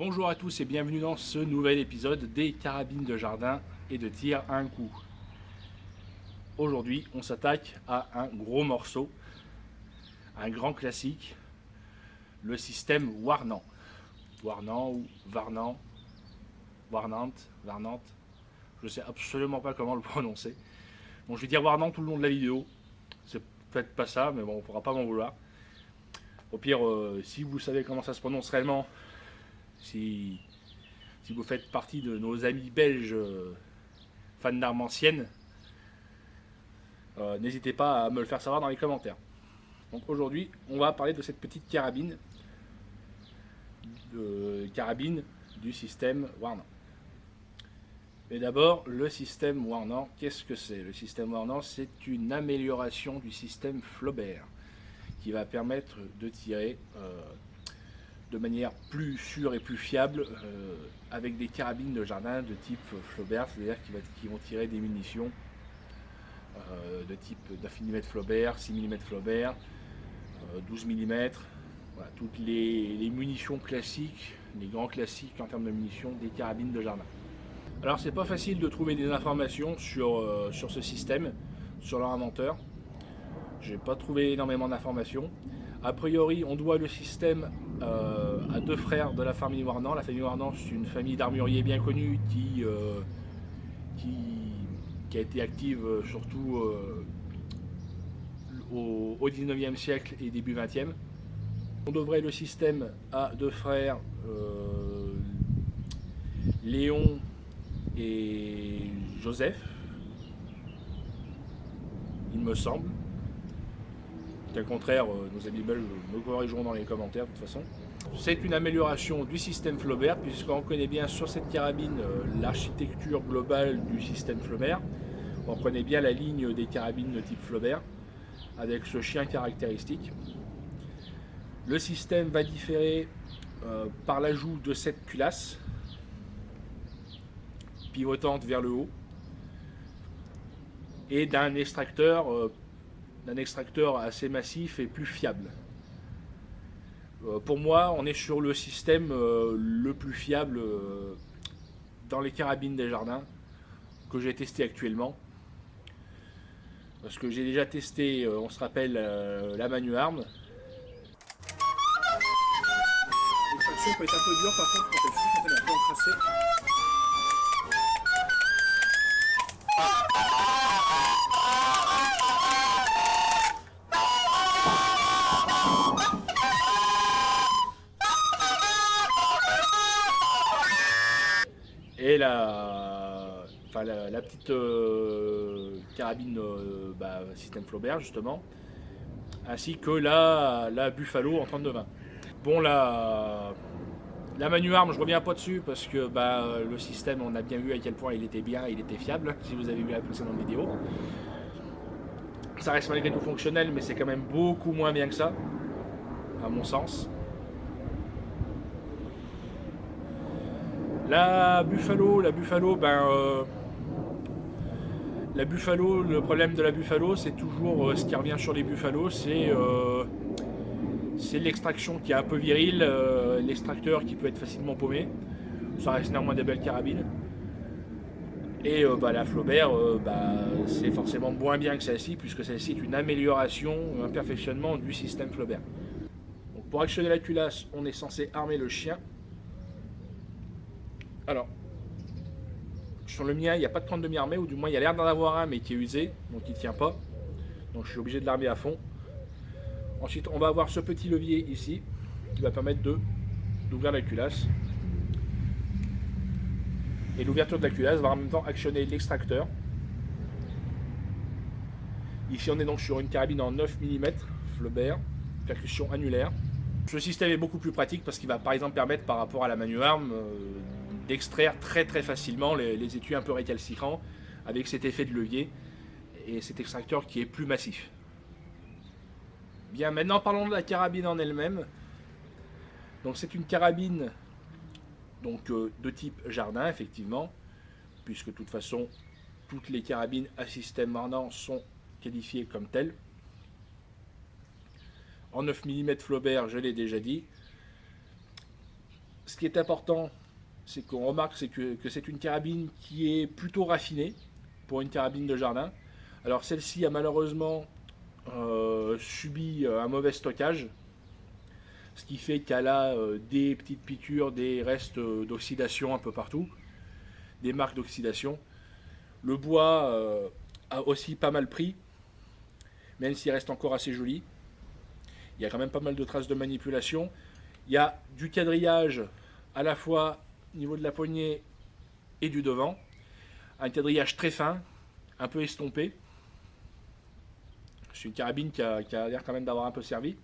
Bonjour à tous et bienvenue dans ce nouvel épisode des carabines de jardin et de tir à un coup. Aujourd'hui, on s'attaque à un gros morceau, un grand classique, le système Warnant. Warnant ou Varnant, Varnant, je sais absolument pas comment le prononcer. Bon, je vais dire Warnant tout le long de la vidéo. C'est peut-être pas ça, mais bon, on pourra pas m'en vouloir. Au pire, si vous savez comment ça se prononce réellement, si vous faites partie de nos amis belges fans d'armes anciennes, n'hésitez pas à me le faire savoir dans les commentaires. Donc aujourd'hui, on va parler de cette petite carabine, du système Warnant. Mais d'abord, le système Warnant, qu'est-ce que c'est? Le système Warnant, c'est une amélioration du système Flaubert qui va permettre de tirer de manière plus sûre et plus fiable avec des carabines de jardin de type Flaubert, c'est-à-dire qui vont tirer des munitions de type 9 mm Flaubert, 6 mm Flaubert, 12 mm, voilà, toutes les munitions classiques, les grands classiques en termes de munitions des carabines de jardin. Alors c'est pas facile de trouver des informations sur ce système, sur leur inventeur. J'ai pas trouvé énormément d'informations. A priori, on doit le système à deux frères de la famille Warnant. La famille Warnant, c'est une famille d'armuriers bien connue qui a été active surtout au 19e siècle et début 20e. On devrait le système à deux frères, Léon et Joseph, il me semble. Qu'au contraire, nos amis belges me corrigeront dans les commentaires de toute façon. C'est une amélioration du système Flaubert, puisqu'on connaît bien sur cette carabine l'architecture globale du système Flaubert. On connaît bien la ligne des carabines de type Flaubert, avec ce chien caractéristique. Le système va différer par l'ajout de cette culasse, pivotante vers le haut, et d'un extracteur assez massif et plus fiable. Pour moi, on est sur le système le plus fiable dans les carabines des jardins que j'ai testé actuellement. Parce que j'ai déjà testé, on se rappelle, la Manuarm. L'extraction peut être un peu dure par contre quand elle est un peu encrassée. Et la petite carabine système Flaubert justement, ainsi que la Buffalo en 32-20. Bon, la Manuarm, je reviens pas dessus parce que le système, on a bien vu à quel point il était bien, il était fiable, si vous avez vu la précédente vidéo. Ça reste malgré tout fonctionnel, mais c'est quand même beaucoup moins bien que ça, à mon sens. La Buffalo, le problème de la Buffalo, c'est toujours ce qui revient sur les Buffalo, c'est l'extraction qui est un peu virile, l'extracteur qui peut être facilement paumé. Ça reste néanmoins des belles carabines. Et la Flaubert, c'est forcément moins bien que celle-ci, puisque celle-ci est une amélioration, un perfectionnement du système Flaubert. Donc pour actionner la culasse, on est censé armer le chien. Alors, sur le mien, il n'y a pas de 32 armé, ou du moins il y a l'air d'en avoir un, mais qui est usé, donc il ne tient pas. Donc je suis obligé de l'armer à fond. Ensuite, on va avoir ce petit levier ici, qui va permettre d'ouvrir la culasse. Et l'ouverture de la culasse va en même temps actionner l'extracteur. Ici, on est donc sur une carabine en 9 mm, Flaubert, percussion annulaire. Ce système est beaucoup plus pratique parce qu'il va par exemple permettre par rapport à la Manuarm d'extraire très facilement les étuis un peu récalcitrants avec cet effet de levier et cet extracteur qui est plus massif. Bien, maintenant parlons de la carabine en elle-même. Donc c'est une carabine de type jardin effectivement, puisque de toute façon toutes les carabines à système Warnant sont qualifiées comme telles. En 9 mm Flaubert, je l'ai déjà dit. Ce qui est important, c'est qu'on remarque que c'est une carabine qui est plutôt raffinée pour une carabine de jardin. Alors celle-ci a malheureusement subi un mauvais stockage, ce qui fait qu'elle a des petites piqûres, des restes d'oxydation un peu partout, des marques d'oxydation. Le bois a aussi pas mal pris, même s'il reste encore assez joli. Il y a quand même pas mal de traces de manipulation. Il y a du quadrillage à la fois au niveau de la poignée et du devant. Un quadrillage très fin, un peu estompé. C'est une carabine qui a l'air quand même d'avoir un peu servi.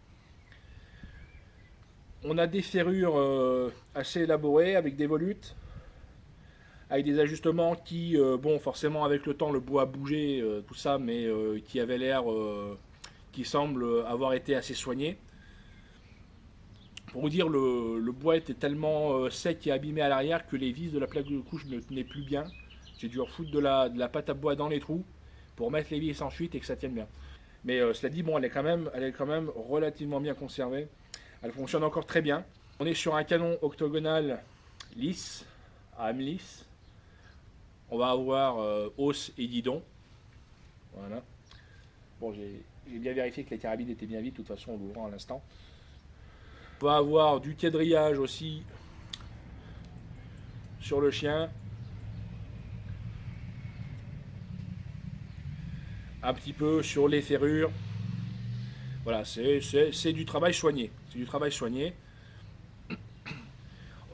On a des ferrures assez élaborées avec des volutes, avec des ajustements qui, bon, forcément avec le temps le bois a bougé, tout ça, mais qui avait l'air, qui semble avoir été assez soigné. Pour vous dire, le bois était tellement sec et abîmé à l'arrière que les vis de la plaque de couche ne tenaient plus bien. J'ai dû refoutre de la pâte à bois dans les trous pour mettre les vis ensuite et que ça tienne bien. Mais cela dit, bon, elle est quand même relativement bien conservée. Elle fonctionne encore très bien. On est sur un canon octogonal lisse, à âme lisse. On va avoir hausse et guidon. Voilà. Bon, j'ai bien vérifié que les carabines étaient bien vides, de toute façon on l'ouvrira à l'instant. On va avoir du quadrillage aussi sur le chien. Un petit peu sur les ferrures. Voilà, c'est du travail soigné. C'est du travail soigné.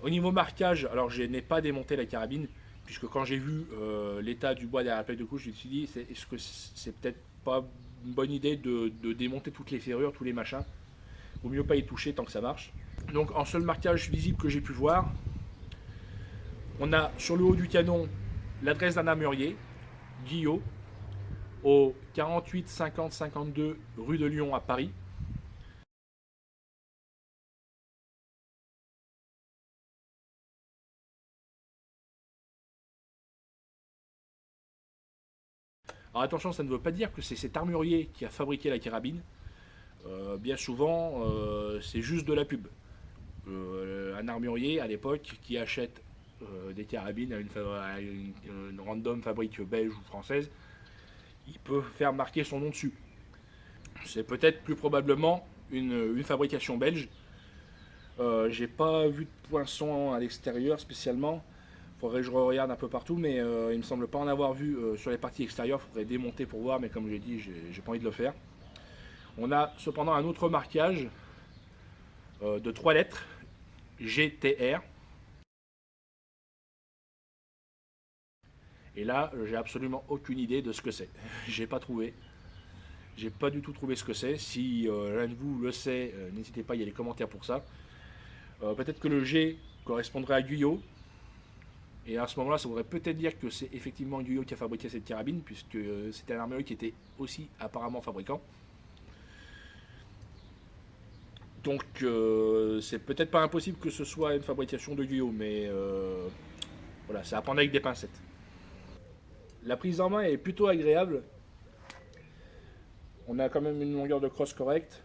Au niveau marquage, alors je n'ai pas démonté la carabine, puisque quand j'ai vu l'état du bois derrière la plaque de couche, je me suis dit, est-ce que c'est peut-être pas une bonne idée de démonter toutes les ferrures, tous les machins. Vaut mieux pas y toucher tant que ça marche. Donc en seul marquage visible que j'ai pu voir, on a sur le haut du canon l'adresse d'un armurier, Guillot, au 48 50 52 rue de Lyon à Paris. Alors attention, ça ne veut pas dire que c'est cet armurier qui a fabriqué la carabine. Bien souvent, c'est juste de la pub. Un armurier à l'époque qui achète des carabines à une random fabrique belge ou française, il peut faire marquer son nom dessus. C'est peut-être plus probablement une fabrication belge. J'ai pas vu de poinçon à l'extérieur spécialement. Faudrait que je regarde un peu partout, mais il me semble pas en avoir vu sur les parties extérieures. Faudrait démonter pour voir, mais comme j'ai dit, j'ai pas envie de le faire. On a cependant un autre marquage de 3 lettres, GTR. Et là, j'ai absolument aucune idée de ce que c'est. J'ai pas trouvé. J'ai pas du tout trouvé ce que c'est. Si l'un de vous le sait, n'hésitez pas, il y a des commentaires pour ça. Peut-être que le G correspondrait à Guyot. Et à ce moment-là, ça voudrait peut-être dire que c'est effectivement Guyot qui a fabriqué cette carabine, puisque c'était un armurier qui était aussi apparemment fabricant. Donc c'est peut-être pas impossible que ce soit une fabrication de Guyot, mais voilà, c'est à prendre avec des pincettes. La prise en main est plutôt agréable. On a quand même une longueur de crosse correcte.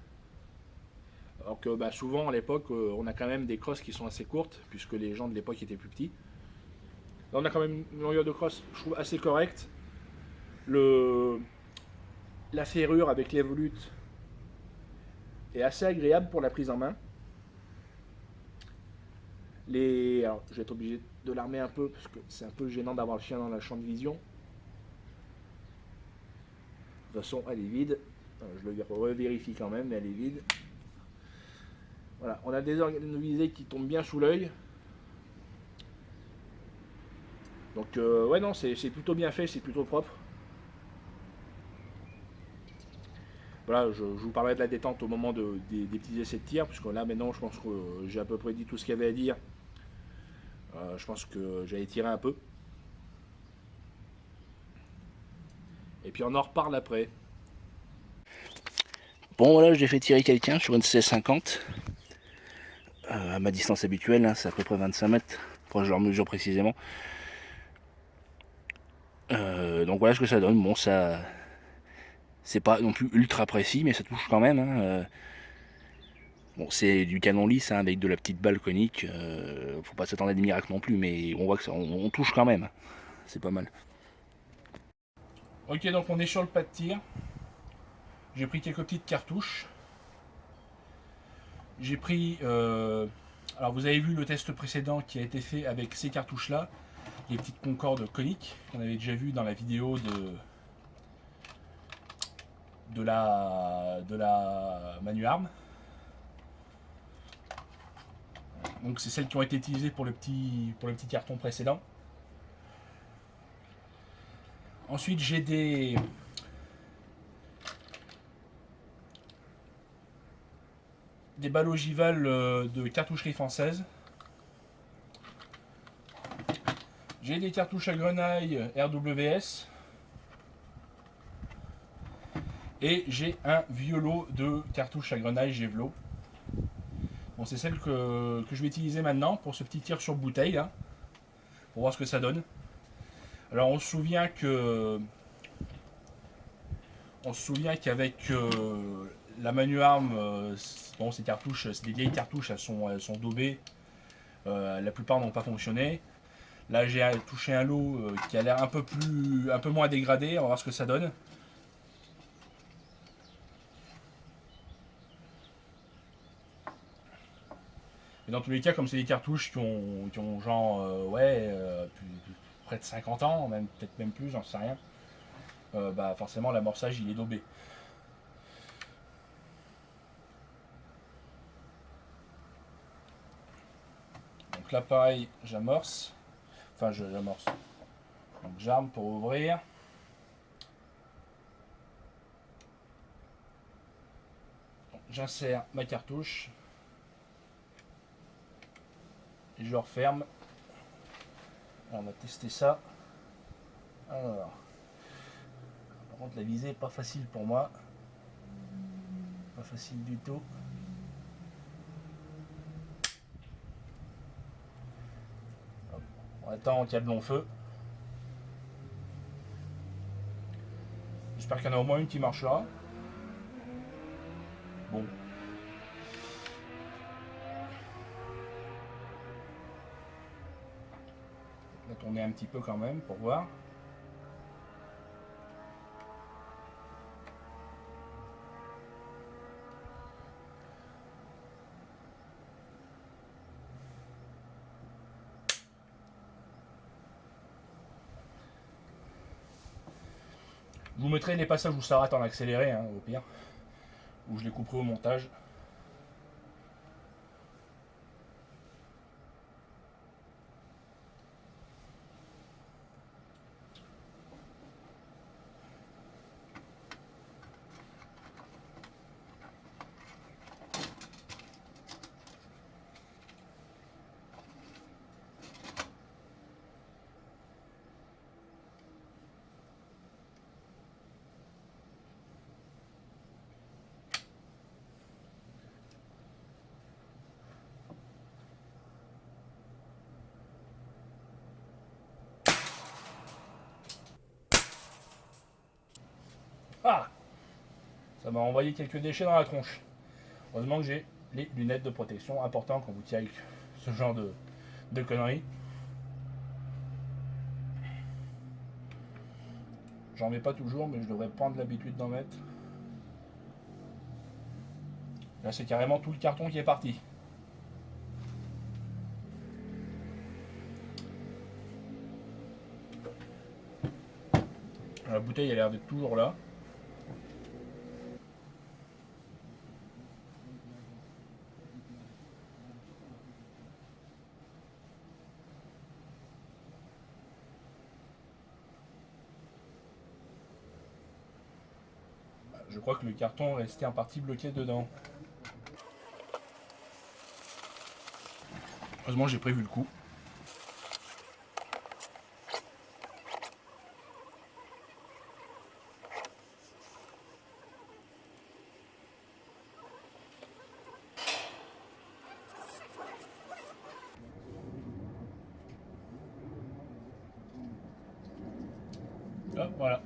Alors que bah, souvent à l'époque, on a quand même des crosses qui sont assez courtes, puisque les gens de l'époque étaient plus petits. Là, on a quand même une longueur de crosse, je trouve, assez correcte. La ferrure avec les volutes est assez agréable pour la prise en main. Alors, je vais être obligé de l'armer un peu, parce que c'est un peu gênant d'avoir le chien dans la champ de vision. De toute façon, elle est vide. Je le revérifie quand même, mais elle est vide. Voilà, on a des organes visés qui tombent bien sous l'œil. Donc ouais non, c'est plutôt bien fait, c'est plutôt propre. Voilà, je vous parlerai de la détente au moment des petits essais de tir, puisque là maintenant je pense que j'ai à peu près dit tout ce qu'il y avait à dire. Je pense que j'allais tirer un peu. Et puis on en reparle après. Bon voilà, j'ai fait tirer quelqu'un sur une C50. À ma distance habituelle, hein, c'est à peu près 25 mètres. Quand je leur mesure précisément. Donc voilà ce que ça donne. Bon, ça, c'est pas non plus ultra précis, mais ça touche quand même. Hein. Bon, c'est du canon lisse hein, avec de la petite balle conique. Faut pas s'attendre à des miracles non plus, mais on voit que on touche quand même. C'est pas mal. Ok, donc on est sur le pas de tir. J'ai pris quelques petites cartouches. J'ai pris. Alors vous avez vu le test précédent qui a été fait avec ces cartouches-là, les petites concordes coniques qu'on avait déjà vu dans la vidéo de la Manu Arm. Donc c'est celles qui ont été utilisées pour le petit carton précédent. Ensuite j'ai des balles ogivales de cartoucherie française. J'ai des cartouches à grenaille RWS. Et j'ai un vieux lot de cartouches à grenaille Gévelo. Bon, c'est celle que je vais utiliser maintenant pour ce petit tir sur bouteille là, pour voir ce que ça donne. Alors on se souvient qu'avec la Manu Arm, bon, ces cartouches, c'est des vieilles cartouches, elles sont daubées. La plupart n'ont pas fonctionné. Là j'ai touché un lot qui a l'air un peu moins dégradé. On va voir ce que ça donne. Mais dans tous les cas, comme c'est des cartouches qui ont genre près de 50 ans, peut-être même plus, j'en sais rien. Bah forcément l'amorçage il est daubé. Donc là pareil, j'amorce. Enfin j'amorce. Donc j'arme pour ouvrir. J'insère ma cartouche. Et je referme. Alors, on va tester ça. Alors. Par contre la visée est pas facile pour moi. Pas facile du tout. On attend qu'il y a de long feu. J'espère qu'il y en a au moins une qui marchera. Bon. On va tourner un petit peu quand même pour voir. Je vous mettrai les passages où ça rate en accéléré, hein, au pire. Où je les couperai au montage. Ah! Ça m'a envoyé quelques déchets dans la tronche. Heureusement que j'ai les lunettes de protection, important quand vous tirez avec ce genre de conneries. J'en mets pas toujours, mais je devrais prendre l'habitude d'en mettre. Là, c'est carrément tout le carton qui est parti. La bouteille a l'air d'être toujours là. Je crois que le carton est resté en partie bloqué dedans. Heureusement, j'ai prévu le coup. Hop, voilà.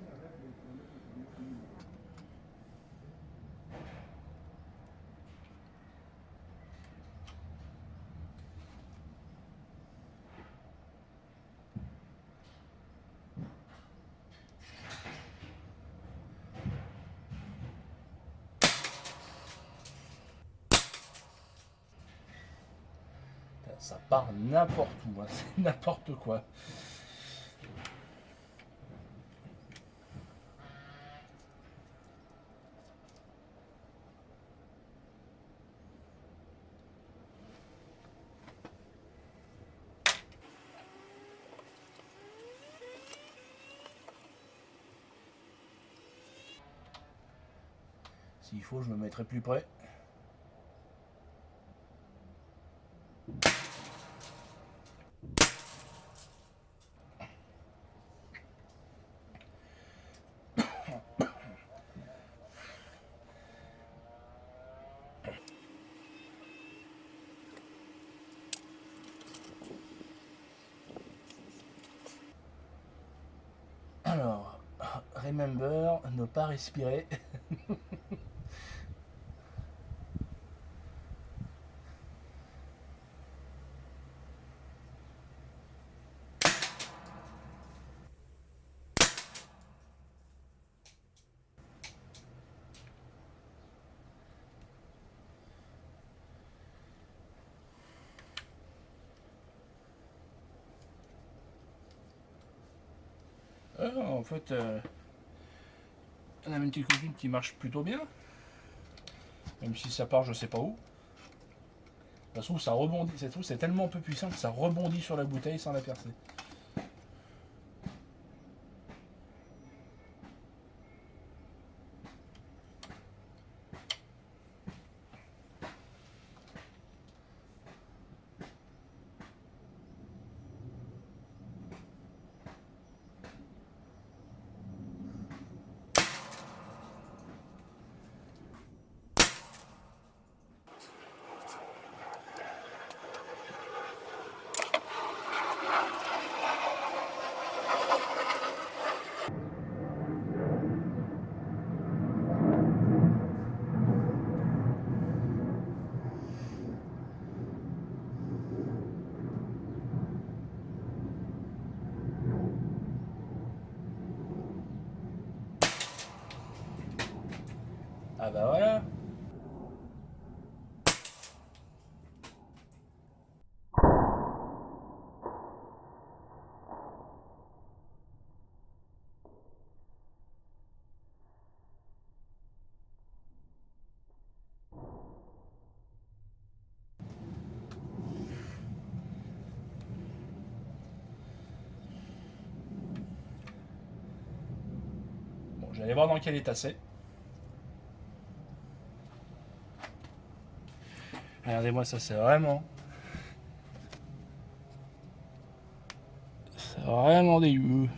Ça part n'importe où, hein. C'est n'importe quoi. S'il faut, je me mettrai plus près. Alors, remember, ne pas respirer. En fait, on a une petite coquille qui marche plutôt bien. Même si ça part je sais pas où. Ça se trouve, ça rebondit. Ça se trouve, c'est tellement peu puissant que ça rebondit sur la bouteille sans la percer. Ah bah voilà. Bon, j'allais voir dans quel état c'est. Regardez-moi ça, c'est vraiment dégueu.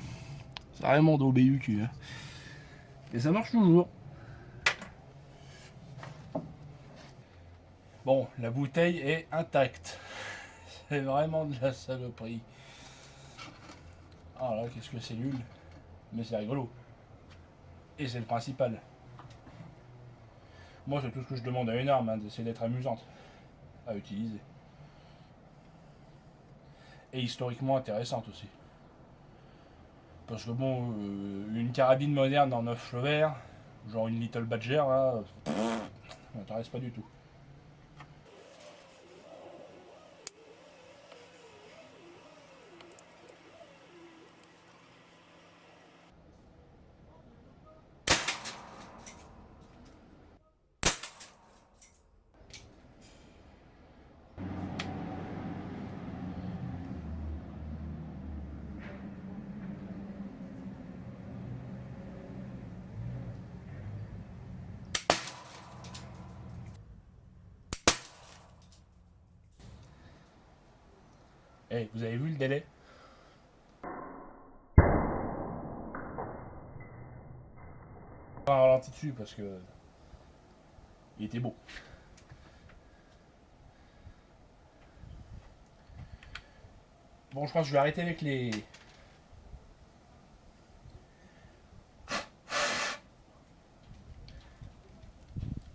C'est vraiment d'OBUQ. Hein. Et ça marche toujours. Bon, la bouteille est intacte. C'est vraiment de la saloperie. Ah là, qu'est-ce que c'est nul. Mais c'est rigolo. Et c'est le principal. Moi, c'est tout ce que je demande à une arme, hein, d'essayer d'être amusante à utiliser. Et historiquement intéressante aussi. Parce que bon, une carabine moderne en 9 chevaux verts, genre une Little Badger, là, ça m'intéresse pas du tout. Hey, vous avez vu le délai? Un ralenti dessus parce que il était beau. Bon, je pense que je vais arrêter avec les.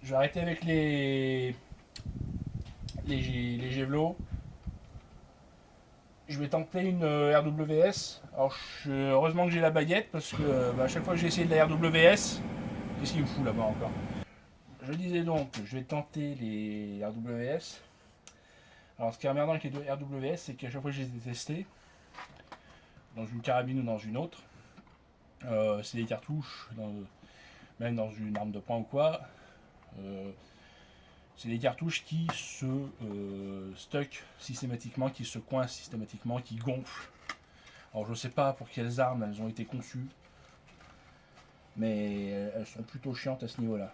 Je vais arrêter avec les Gévelots. Je vais tenter une RWS. Alors, heureusement que j'ai la baguette parce que à chaque fois que j'ai essayé de la RWS, qu'est-ce qu'il me fout là-bas encore? Je disais donc, je vais tenter les RWS. Alors ce qui est emmerdant avec les deux RWS, c'est qu'à chaque fois que je les ai testés, dans une carabine ou dans une autre, c'est des cartouches, même dans une arme de poing ou quoi, c'est des cartouches qui se stuck systématiquement, qui se coincent systématiquement, qui gonflent. Alors je ne sais pas pour quelles armes elles ont été conçues, mais elles sont plutôt chiantes à ce niveau-là.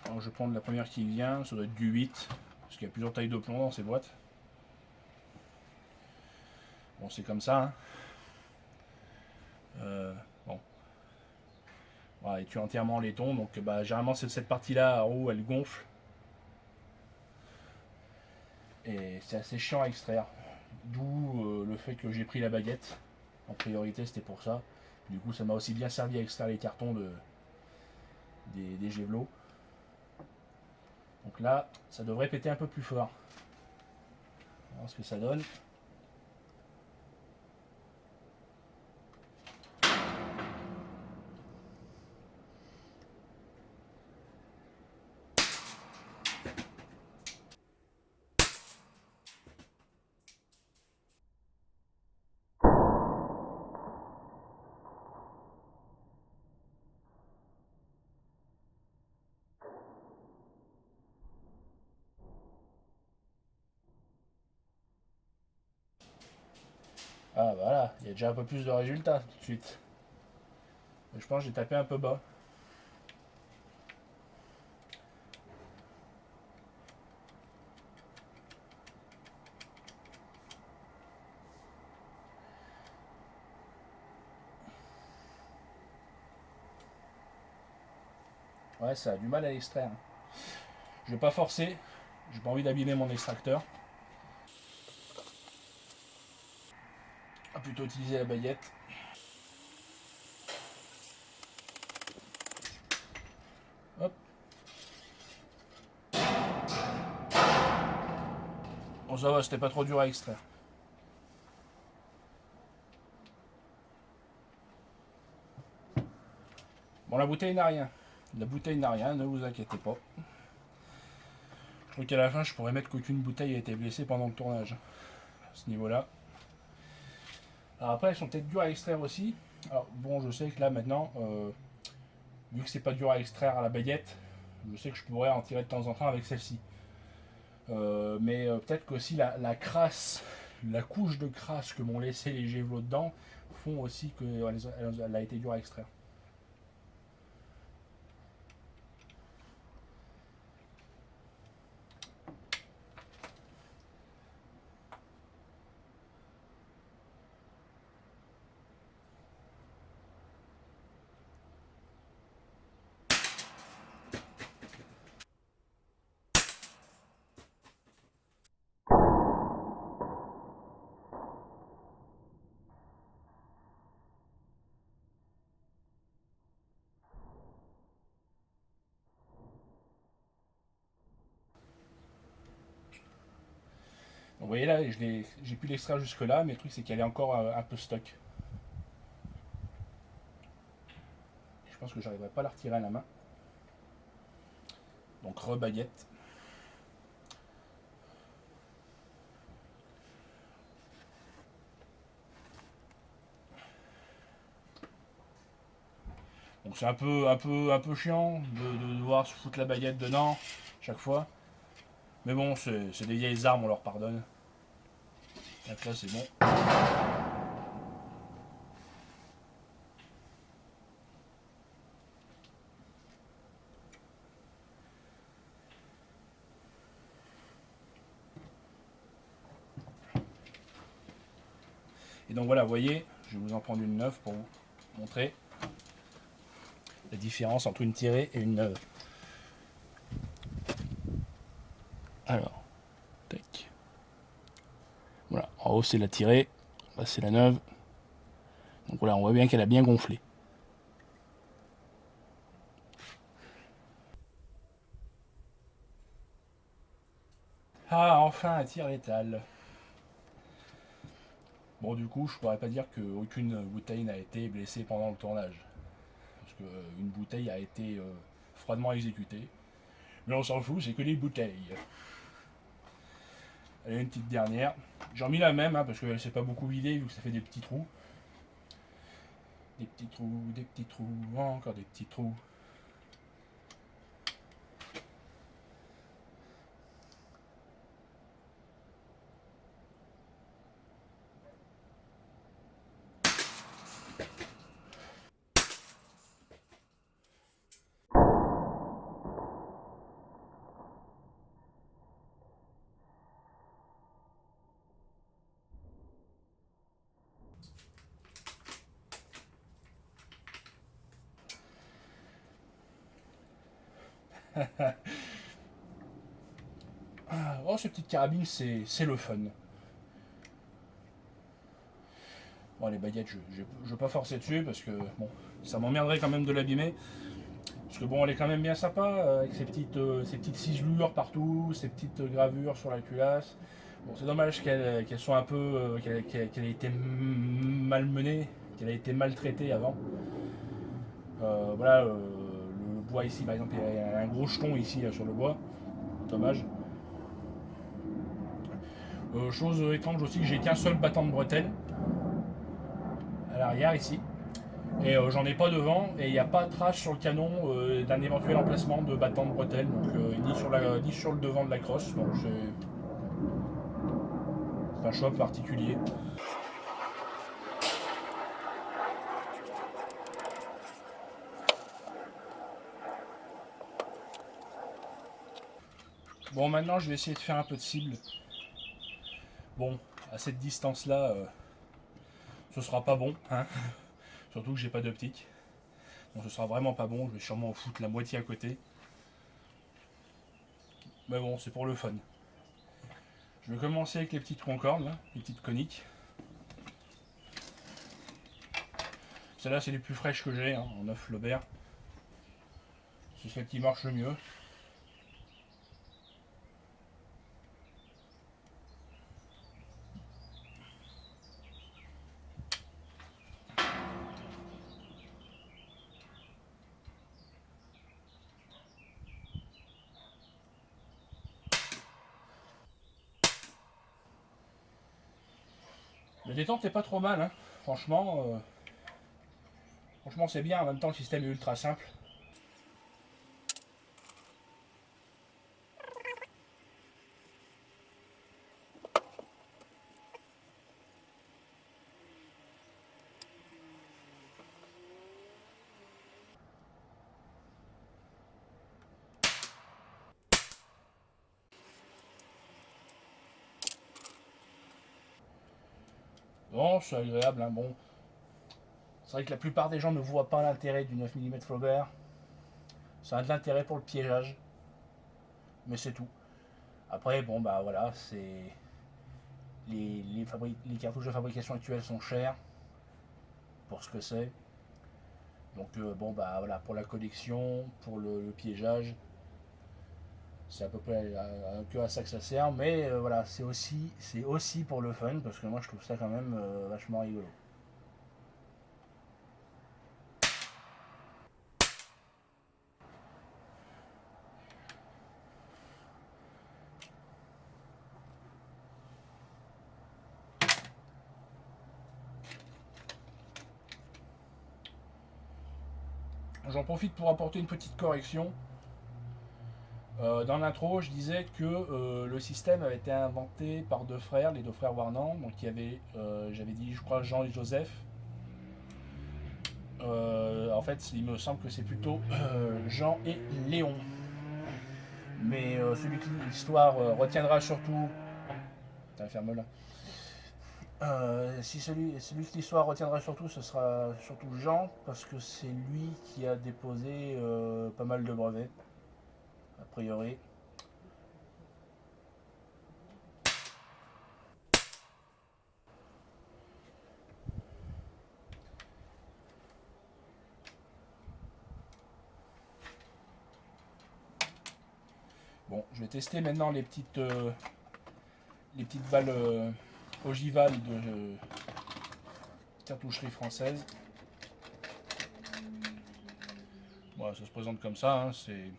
Alors je vais prendre la première qui vient, ça doit être du 8, parce qu'il y a plusieurs tailles de plomb dans ces boîtes. Bon, c'est comme ça. Hein. Bon. Voilà, il tue entièrement les tons, donc généralement c'est cette partie-là en haut, elle gonfle. Et c'est assez chiant à extraire. D'où le fait que j'ai pris la baguette. En priorité, c'était pour ça. Du coup, ça m'a aussi bien servi à extraire les cartons des Gévelots. Donc là, ça devrait péter un peu plus fort. On va voir ce que ça donne. Ah voilà, il y a déjà un peu plus de résultats tout de suite. Mais je pense que j'ai tapé un peu bas. Ouais, ça a du mal à l'extraire. Je vais pas forcer, j'ai pas envie d'abîmer mon extracteur. On va plutôt utiliser la baguette. Hop. Bon ça va, c'était pas trop dur à extraire. Bon, la bouteille n'a rien. La bouteille n'a rien, ne vous inquiétez pas. Je crois qu'à la fin, je pourrais mettre qu'aucune bouteille a été blessée pendant le tournage. À ce niveau-là. Alors après, elles sont peut-être dures à extraire aussi. Alors bon, je sais que là maintenant, vu que c'est pas dur à extraire à la baguette, je sais que je pourrais en tirer de temps en temps avec celle-ci. Mais peut-être qu'aussi la crasse, la couche de crasse que m'ont laissé les Gévelots dedans, font aussi qu'elle a été dure à extraire. Donc, vous voyez là, j'ai pu l'extraire jusque là, mais le truc c'est qu'elle est encore un peu stock. Je pense que j'arriverai pas à la retirer à la main. Donc rebaguette. Donc c'est un peu chiant de devoir se foutre la baguette dedans chaque fois. Mais bon, c'est des vieilles armes, on leur pardonne. Donc là c'est bon. Et donc voilà, vous voyez, je vais vous en prendre une neuve pour vous montrer la différence entre une tirée et une neuve. Alors, tac. Voilà, en haut c'est la tirée, en bas c'est la neuve. Donc voilà, on voit bien qu'elle a bien gonflé. Ah, enfin un tir létal. Bon, du coup, je pourrais pas dire qu'aucune bouteille n'a été blessée pendant le tournage. Parce qu'une bouteille a été froidement exécutée. Mais on s'en fout, c'est que des bouteilles. Allez, une petite dernière. J'en mis la même, hein, parce que c'est pas beaucoup vidé, vu que ça fait des petits trous. Des petits trous, encore des petits trous. Oh, ces petites carabines, c'est le fun. Bon, les baguettes, je veux pas forcer dessus parce que bon, ça m'emmerderait quand même de l'abîmer. Parce que bon, elle est quand même bien sympa avec ces petites ciselures partout, ces petites gravures sur la culasse. Bon, c'est dommage qu'elle soit un peu, qu'elle ait été malmenée, qu'elle ait été maltraitée avant. Voilà, le bois ici, par exemple, il y a un gros jeton ici là, sur le bois. Dommage. Chose étrange aussi, que j'ai qu'un seul battant de bretelle à l'arrière ici. Et j'en ai pas devant et il n'y a pas de trace sur le canon d'un éventuel emplacement de battant de bretelle, donc ni sur le devant de la crosse. Donc c'est un choix particulier. Bon, maintenant je vais essayer de faire un peu de cible. Bon, à cette distance là, ce sera pas bon, hein. Surtout que j'ai pas d'optique. Donc ce sera vraiment pas bon, je vais sûrement en foutre la moitié à côté. Mais bon, c'est pour le fun. Je vais commencer avec les petites concordes, là, les petites coniques. Celles-là, c'est les plus fraîches que j'ai, hein, en 9 Flaubert. C'est celle qui marche le mieux. La détente n'est pas trop mal, hein. Franchement, franchement c'est bien. En même temps, le système est ultra simple. Bon, c'est agréable, hein. Bon, c'est vrai que la plupart des gens ne voient pas l'intérêt du 9 mm Flaubert. Ça a de l'intérêt pour le piégeage, mais c'est tout. Après, bon, bah voilà, c'est les cartouches de fabrication actuelles sont chères pour ce que c'est. Donc bon, bah voilà, pour la collection, pour le piégeage, c'est à peu près que à ça que ça sert. Mais voilà, c'est aussi pour le fun parce que moi je trouve ça quand même vachement rigolo. J'en profite pour apporter une petite correction. Dans l'intro, je disais que le système avait été inventé par deux frères, les deux frères Warnant. Donc il y avait, j'avais dit, je crois, Jean et Joseph. En fait, il me semble que c'est plutôt Jean et Léon. Mais celui que l'histoire retiendra surtout. Putain, ferme-la. Si celui que l'histoire retiendra surtout, ce sera surtout Jean, parce que c'est lui qui a déposé pas mal de brevets, a priori. Bon, je vais tester maintenant les petites balles ogivales de cartoucherie française. Bon, ça se présente comme ça, hein, c'est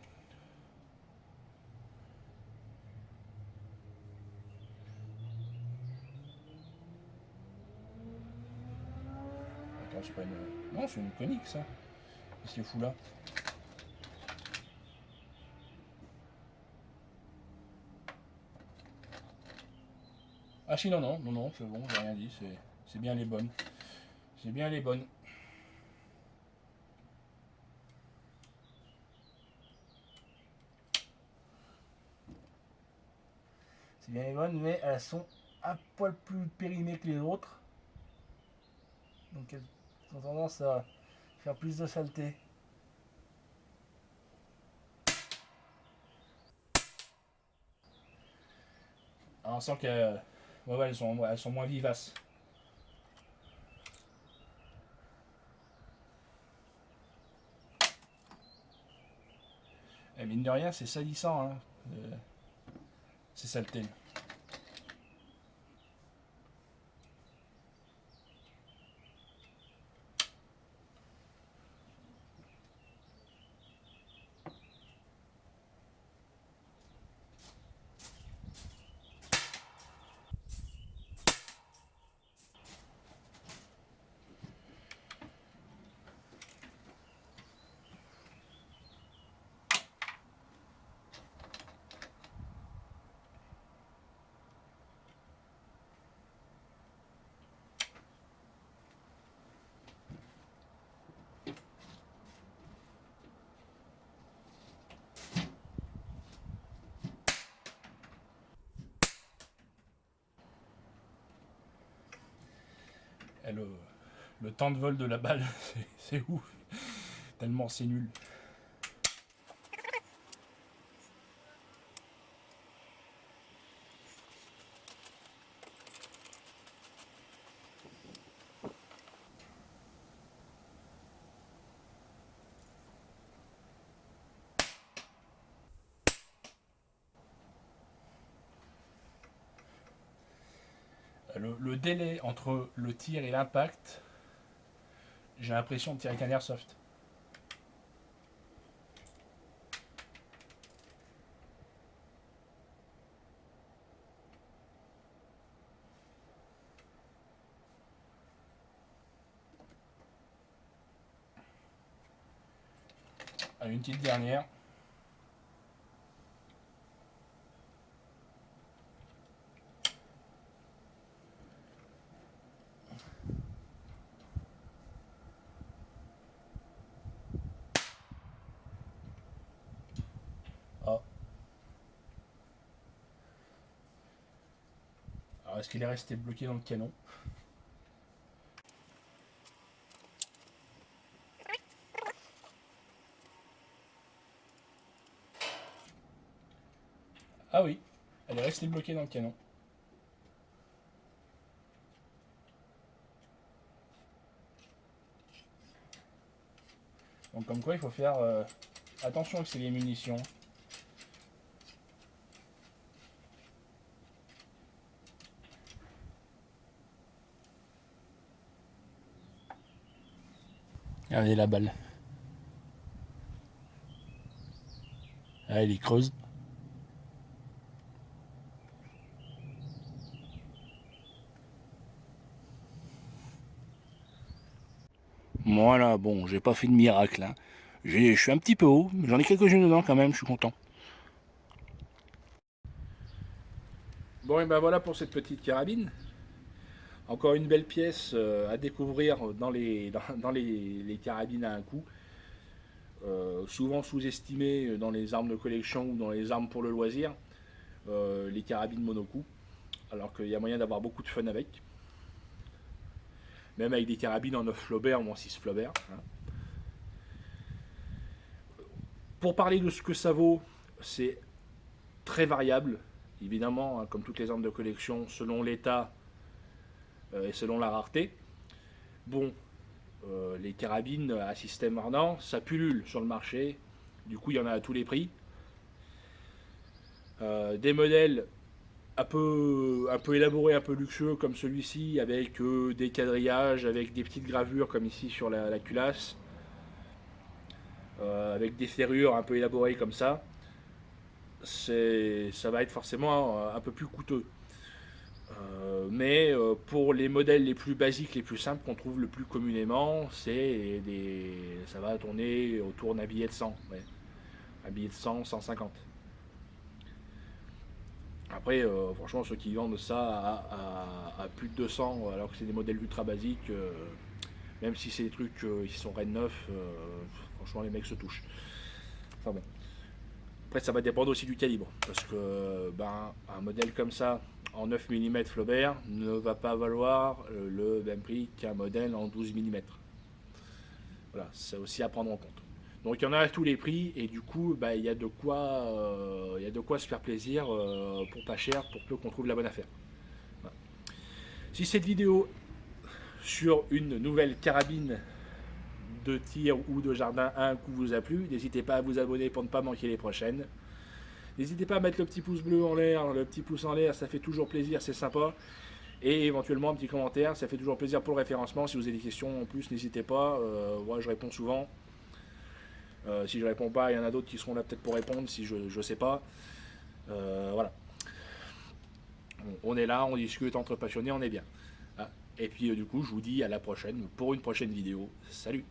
Attends, c'est pas une... Non, c'est une conique, ça. Qu'est-ce qu'il fout là? Ah si, non, non, non, non, c'est bon, j'ai rien dit, c'est bien les bonnes. C'est bien les bonnes. C'est bien les bonnes, mais elles sont un poil plus périmées que les autres. Donc elles ont tendance à faire plus de saleté. Alors, on sent qu'elles ouais, elles sont moins vivaces. Et mine de rien, c'est salissant, hein, ces saletés. Et le temps de vol de la balle, c'est ouf. Tellement c'est nul. Le délai entre le tir et l'impact, j'ai l'impression de tirer avec un airsoft. Allez, une petite dernière. Ah. Alors, est-ce qu'il est resté bloqué dans le canon? Ah oui, elle est restée bloquée dans le canon. Donc comme quoi il faut faire attention avec ces munitions. Regardez la balle. Ah, elle est creuse. Voilà, bon, j'ai pas fait de miracle. Hein. Je suis un petit peu haut, mais j'en ai quelques-unes dedans quand même, je suis content. Bon, et ben voilà pour cette petite carabine. Encore une belle pièce à découvrir dans les carabines à un coup. Souvent sous-estimées dans les armes de collection ou dans les armes pour le loisir. Les carabines monocoup. Alors qu'il y a moyen d'avoir beaucoup de fun avec. Même avec des carabines en 9 Flaubert ou en 6 Flaubert. Hein. Pour parler de ce que ça vaut, c'est très variable. Évidemment, hein, comme toutes les armes de collection, selon l'état et selon la rareté. Bon, les carabines à système ardent, ça pullule sur le marché. Du coup, il y en a à tous les prix. Des modèles un peu élaborés, un peu luxueux comme celui-ci, avec des quadrillages, avec des petites gravures comme ici sur la culasse, avec des ferrures un peu élaborées comme ça va être forcément un peu plus coûteux. Mais pour les modèles les plus basiques, les plus simples qu'on trouve le plus communément, ça va tourner autour d'un billet de 100, ouais. Un billet de 100, 150. Après, franchement, ceux qui vendent ça à plus de 200, alors que c'est des modèles ultra basiques, même si c'est des trucs qui sont Red 9, franchement, les mecs se touchent. Enfin bon. Après, ça va dépendre aussi du calibre, parce que un modèle comme ça, en 9 mm Flaubert, ne va pas valoir le même prix qu'un modèle en 12 mm. Voilà, c'est aussi à prendre en compte. Donc il y en a à tous les prix et du coup il y a de quoi se faire plaisir pour pas cher pour peu qu'on trouve la bonne affaire. Voilà. Si cette vidéo sur une nouvelle carabine de tir ou de jardin à un coup vous a plu, n'hésitez pas à vous abonner pour ne pas manquer les prochaines. N'hésitez pas à mettre le petit pouce bleu en l'air, le petit pouce en l'air, ça fait toujours plaisir, c'est sympa. Et éventuellement un petit commentaire, ça fait toujours plaisir pour le référencement. Si vous avez des questions en plus, n'hésitez pas. Moi je réponds souvent. Si je réponds pas, il y en a d'autres qui seront là peut-être pour répondre si je ne sais pas. Voilà. On est là, on discute entre passionnés, on est bien. Ah. Et puis du coup, je vous dis à la prochaine pour une prochaine vidéo. Salut!